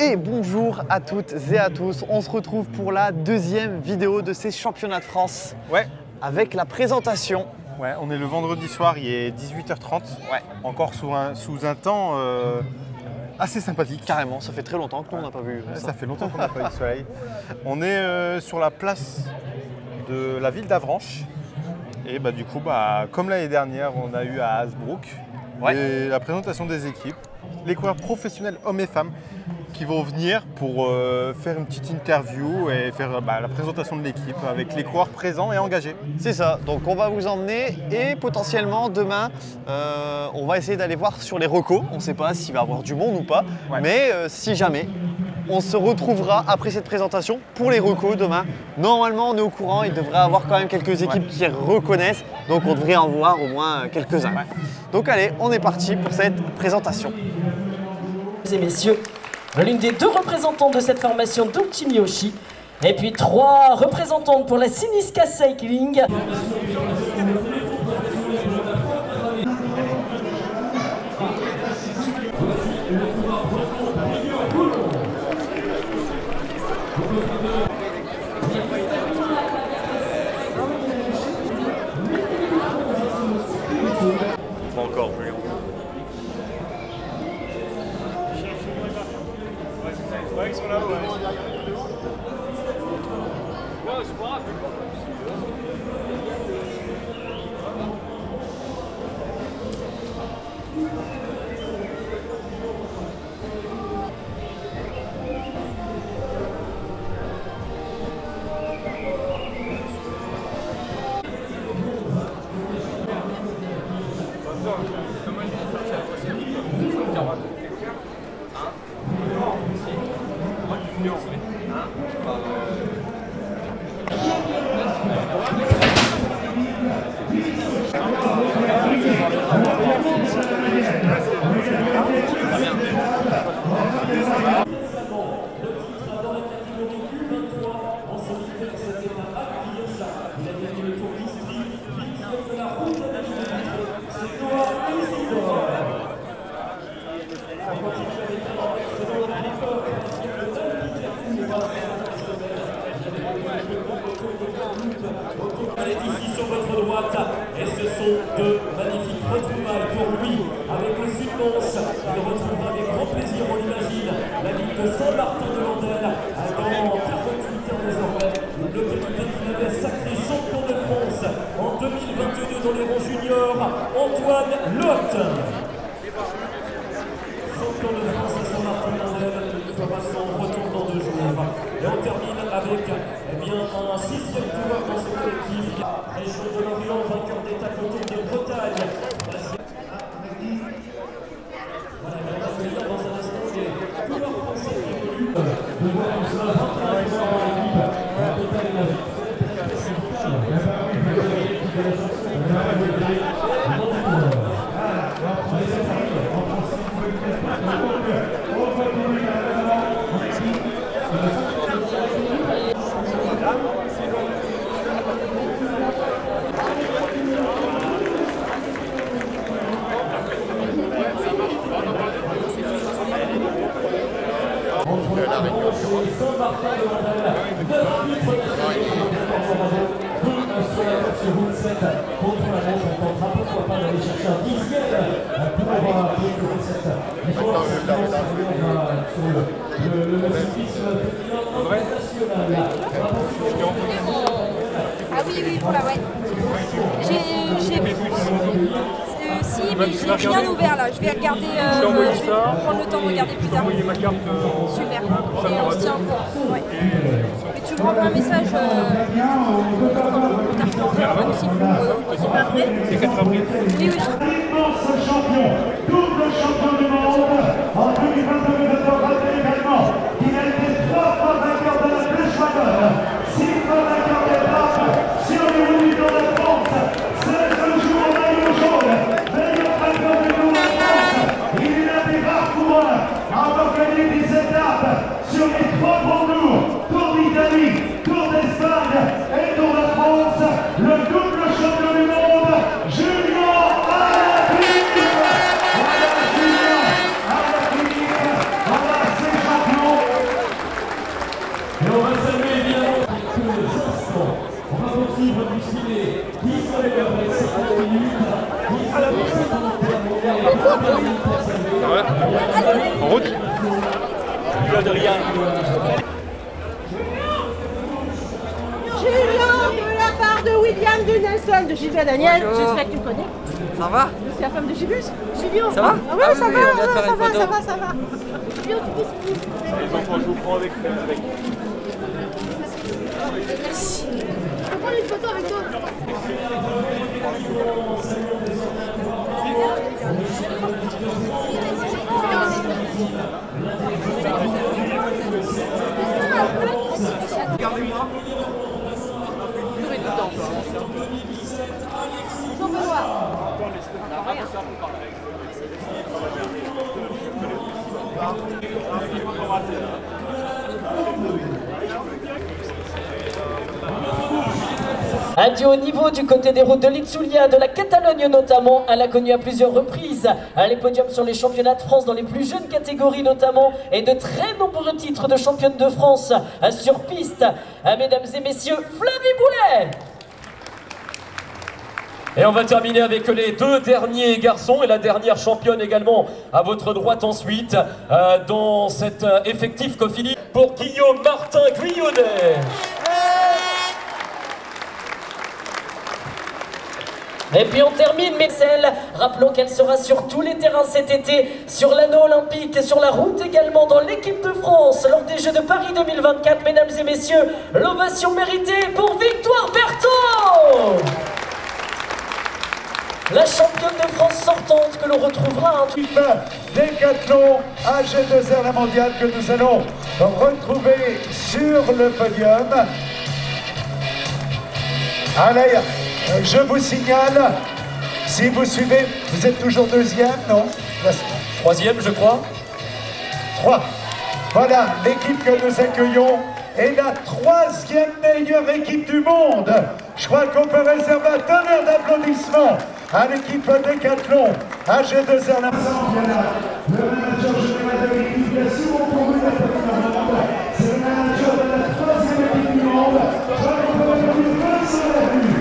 Et bonjour à toutes et à tous, on se retrouve pour la deuxième vidéo de ces championnats de France. Ouais. Avec la présentation. Ouais, on est le vendredi soir, il est 18h30. Ouais. Encore sous un temps assez sympathique. Carrément, ça fait très longtemps que nous on n'a pas vu ça. Ça fait longtemps qu'on n'a pas eu le soleil. On est sur la place de la ville d'Avranches. Et bah, du coup, comme l'année dernière, on a eu à Hasbrook la présentation des équipes. Les coureurs professionnels, hommes et femmes, qui vont venir pour faire une petite interview et faire la présentation de l'équipe avec les coureurs présents et engagés. C'est ça, donc on va vous emmener et potentiellement demain, on va essayer d'aller voir sur les recos. On ne sait pas s'il va y avoir du monde ou pas, mais si jamais, on se retrouvera après cette présentation pour les recos demain. Normalement, on est au courant, il devrait y avoir quand même quelques équipes qui reconnaissent, donc on devrait en voir au moins quelques-uns. Donc allez, on est parti pour cette présentation. Mesdames et messieurs, l'une des deux représentantes de cette formation, Dulci Miyoshi, et puis 3 représentantes pour la Siniska Cycling. Pas encore, Julien. Ouais, ils sont là, ouais. C'est pas grave. Ici sur votre droite, et ce sont deux magnifiques retrouvailles pour lui avec le Sud-Manche. Il retrouvera avec grand plaisir, on l'imagine, la ville de Saint-Martin-de-Landelle dans 48 ans désormais. Le petit Équinavès sacré champion de France en 2022 dans les rangs juniors, Antoine Lotte. Champion de France à Saint-Martin-de-Landelle, il fera son retour dans 2 jours. Et on termine avec un 6e coureur dans ce collectif. Région de l'Orient, vainqueur d'étape autour de Bretagne. Voilà, on va se dire dans un instant les coureurs français qui évoluent. De voir tout cela, 21 coureurs dans l'équipe. Contre la montre, on tentera pourquoi pas d'aller chercher un 10e pour cette sur le cyclisme international. Ah oui, pour la si, mais j'ai rien ouvert là. Je vais regarder, prendre le temps de regarder plus tard. Super. Et on se tient au courant. Ouais. Et tu me renvoies un message plus tard. C'est pas prêt. C'est 4 avril. Oui, oui. Immense champion, double champion du monde en 2022 également. Il a été 3 fois vainqueur de la Flèche Wagner, 6 fois vainqueur d'étape sur les routes de la France, 16 jours en maillot jaune, meilleur vainqueur du Tour de France. Il est l'un des rares coureurs à avoir gagné des étapes sur les 3 grands tours, Tour d'Italie, Tour d'Espagne et Tour de France. Le double champion du monde, Julien Alaphilippe. Voilà Julien de rien. Julien de la part de William de Nelson de Gilbert Daniel. J'espère que tu me connais. Ça va? Je suis la femme de Gibus. Julien. Ça va? Ah ouais, Ah ça oui, va, on vient de faire une photo. ça va. Julien, tu peux se Les enfants, je vous prends avec. Merci. Je peux prendre une photo avec toi. Regardez-moi. Un du haut niveau du côté des routes de l'Itzulia, de la Catalogne notamment. Elle a connu à plusieurs reprises les podiums sur les championnats de France dans les plus jeunes catégories notamment et de très nombreux titres de championne de France sur piste. Mesdames et messieurs, Flavie Boulet. Et on va terminer avec les deux derniers garçons et la dernière championne également à votre droite ensuite dans cet effectif Cofidis pour Guillaume Martin Guyonnet. Et puis on termine Messel, rappelons qu'elle sera sur tous les terrains cet été, sur l'anneau olympique, sur la route également dans l'équipe de France lors des Jeux de Paris 2024. Mesdames et messieurs, l'ovation méritée pour Victoire Berthaud, la championne de France sortante que l'on retrouvera. Décathlon AG2R la mondiale que nous allons retrouver sur le podium. Allez, je vous signale, si vous suivez, vous êtes toujours deuxième, non? Troisième, je crois. 3. Voilà, l'équipe que nous accueillons est la troisième meilleure équipe du monde. Je crois qu'on peut réserver un tonnerre d'applaudissements à l'équipe Décathlon AG2R la mondiale. Le manager général de l'équipe, il a souvent pour nous la c'est le manager de la troisième équipe du monde. Je crois qu'on peut revenir plein sur la vue.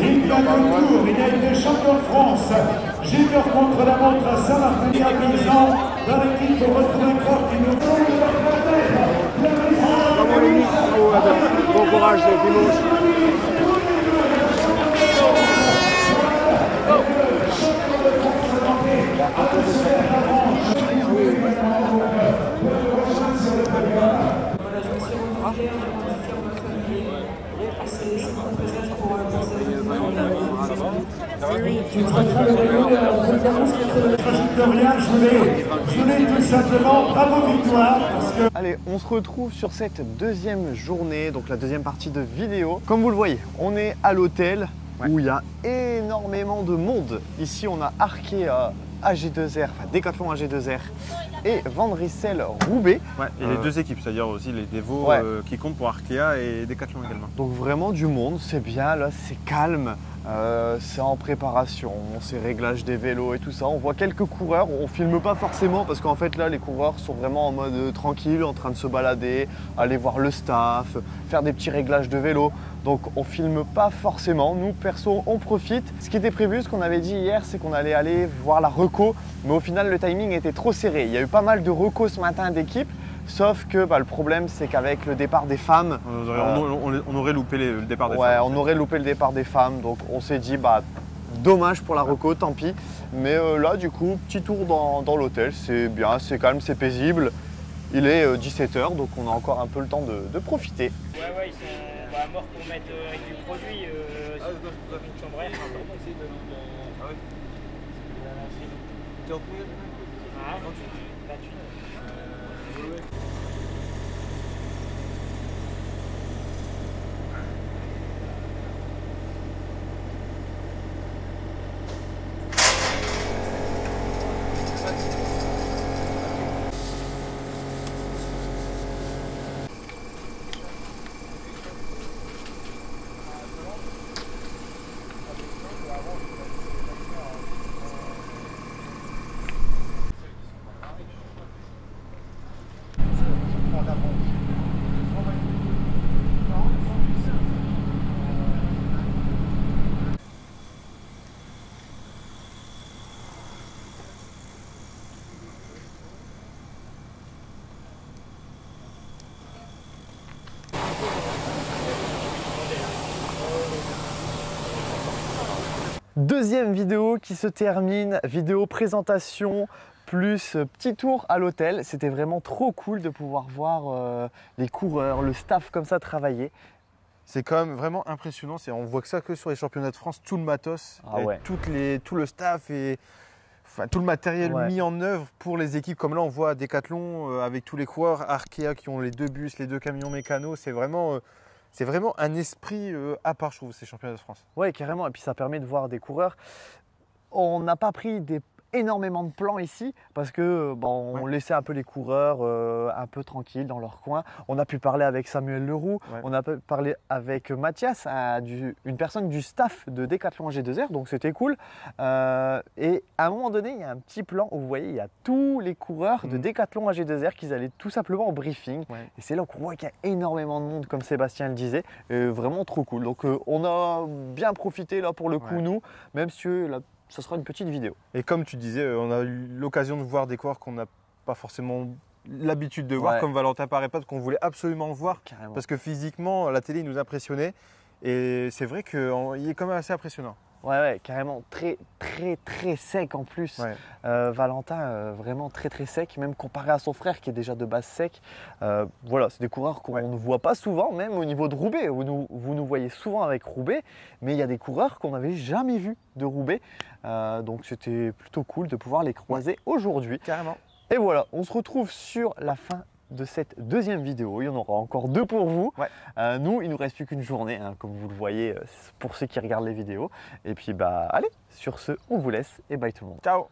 Il a le tour, il a été champion de France, junior contre la montre à Saint-Martin il y a 15 ans, dans l'équipe pour retrouver un corps qui nous donne Bon courage dimanche. Je voulais tout simplement bravo Victoire. Allez, on se retrouve sur cette deuxième journée, donc la deuxième partie de vidéo. Comme vous le voyez, on est à l'hôtel où il y a énormément de monde. Ici, on a Arkea AG2R, enfin Décathlon AG2R et Van Rissel Roubaix. Ouais, et les deux équipes, c'est-à-dire aussi les dévots qui comptent pour Arkea et Décathlon également. Donc vraiment du monde, c'est bien, là c'est calme. C'est en préparation, c'est réglage des vélos et tout ça. On voit quelques coureurs, on filme pas forcément parce qu'en fait là les coureurs sont vraiment en mode tranquille, en train de se balader, aller voir le staff, faire des petits réglages de vélo. Donc on filme pas forcément, nous perso on profite. Ce qui était prévu, ce qu'on avait dit hier, c'est qu'on allait aller voir la reco, mais au final le timing était trop serré. Il y a eu pas mal de recos ce matin d'équipe. Sauf que le problème, c'est qu'avec le départ des femmes... On aurait loupé le départ des femmes. Ouais, on aurait loupé le départ des femmes. Donc on s'est dit, dommage pour la reco, tant pis. Mais là, du coup, petit tour dans l'hôtel. C'est bien, c'est calme, c'est paisible. Il est 17 h, donc on a encore un peu le temps de profiter. Ouais, ils sont Bah, mort pour mettre avec du produit dans une chambre à air. T'es en combien? 28. Deuxième vidéo qui se termine, vidéo présentation plus petit tour à l'hôtel. C'était vraiment trop cool de pouvoir voir les coureurs, le staff comme ça travailler. C'est quand même vraiment impressionnant. On voit que ça que sur les championnats de France, tout le matos, tout le staff et tout le matériel mis en œuvre pour les équipes. Comme là, on voit Decathlon avec tous les coureurs, Arkea qui ont les 2 bus, les 2 camions mécanos. C'est vraiment un esprit à part, je trouve, ces championnats de France. Ouais, carrément. Et puis ça permet de voir des coureurs. On n'a pas pris énormément de plans ici parce que on laissait un peu les coureurs un peu tranquilles dans leur coin. On a pu parler avec Samuel Leroux, on a pu parler avec Mathias, une personne du staff de Decathlon G2R, donc c'était cool. Et à un moment donné, il y a un petit plan où vous voyez, il y a tous les coureurs de Decathlon G2R qui allaient tout simplement au briefing. Et c'est là qu'on voit qu'il y a énormément de monde, comme Sébastien le disait, vraiment trop cool. Donc on a bien profité là pour le coup, nous, même si ce sera une petite vidéo. Et comme tu disais, on a eu l'occasion de voir des coureurs qu'on n'a pas forcément l'habitude de voir, comme Valentin Paré-Pape, qu'on voulait absolument voir. Carrément. Parce que physiquement, la télé, il nous impressionnait. Et c'est vrai qu'il est quand même assez impressionnant. Ouais, carrément. Très sec en plus. Valentin, vraiment très sec, même comparé à son frère qui est déjà de base sec. Voilà, c'est des coureurs qu'on ne voit pas souvent, même au niveau de Roubaix. Vous nous voyez souvent avec Roubaix, mais il y a des coureurs qu'on n'avait jamais vus de Roubaix. Donc c'était plutôt cool de pouvoir les croiser aujourd'hui. Carrément. Et voilà, on se retrouve sur la fin de cette deuxième vidéo. Il y en aura encore 2 pour vous. Nous, il nous reste plus qu'une journée, comme vous le voyez, pour ceux qui regardent les vidéos. Et puis, allez, sur ce, on vous laisse et bye tout le monde. Ciao.